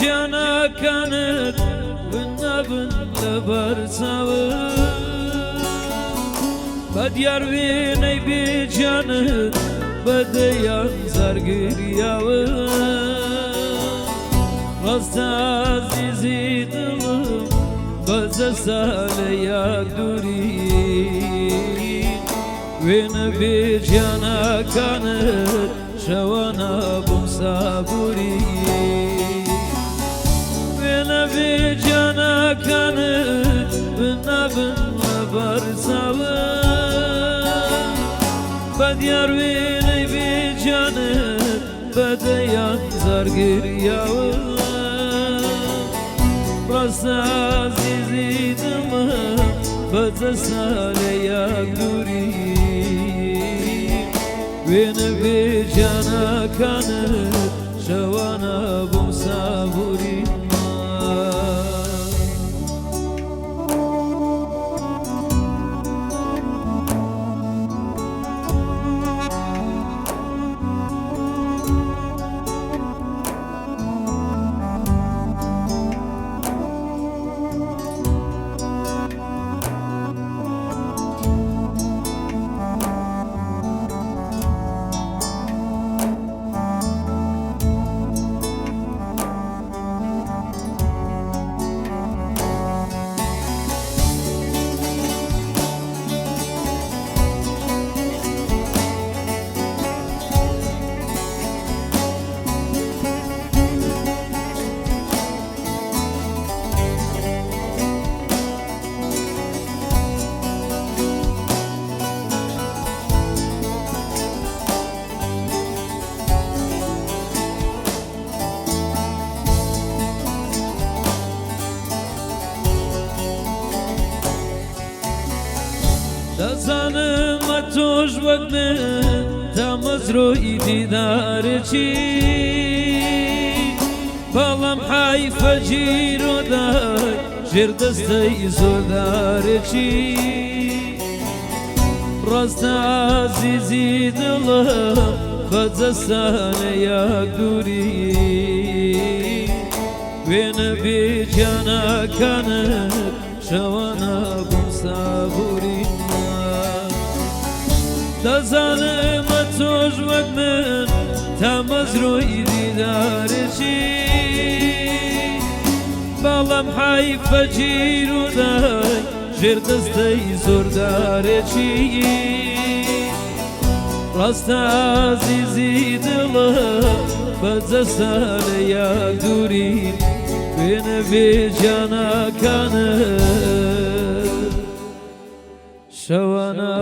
گیانەکانت بنەبن لەبەر چاوت بە دیار وێنەی بێجانت بەدەیان زارگریاوت ڕاستە عەزیزی دڵم بەجەسە لە یەک دووری وێنە بێجانەکانت شەوانە بۆم سابووری وێنە بێجانەکانت بنەبن لەبەر چاوت بە دیار وێنەی بێجانت بەدەیان زارگریاوت ڕاستە عەزیزی دڵم بەجەسە لە یەک دووری وێنە بێجانەکانت شەوانە بۆم سابووری دەزانم ئە تۆش وەک من تامەزرۆی دیدارێکی بەڵام حایفە گیرۆدای ژێر دەستەی زۆردارێکی ڕاستە عەزیزی دڵم بەجەسە لە یەک دووری وێنە بێجانەکانت شەوانە بۆم سابووری دەزانم ئە تۆش وەک من تامەزرۆی دیدارێکی بەڵام حایفە گیرۆدای ژێر دەستەی زۆردارێکی ڕاستە عەزیزی دڵم بەجەسە لە یەک دووری وێنە بێجانەکانت شەوانە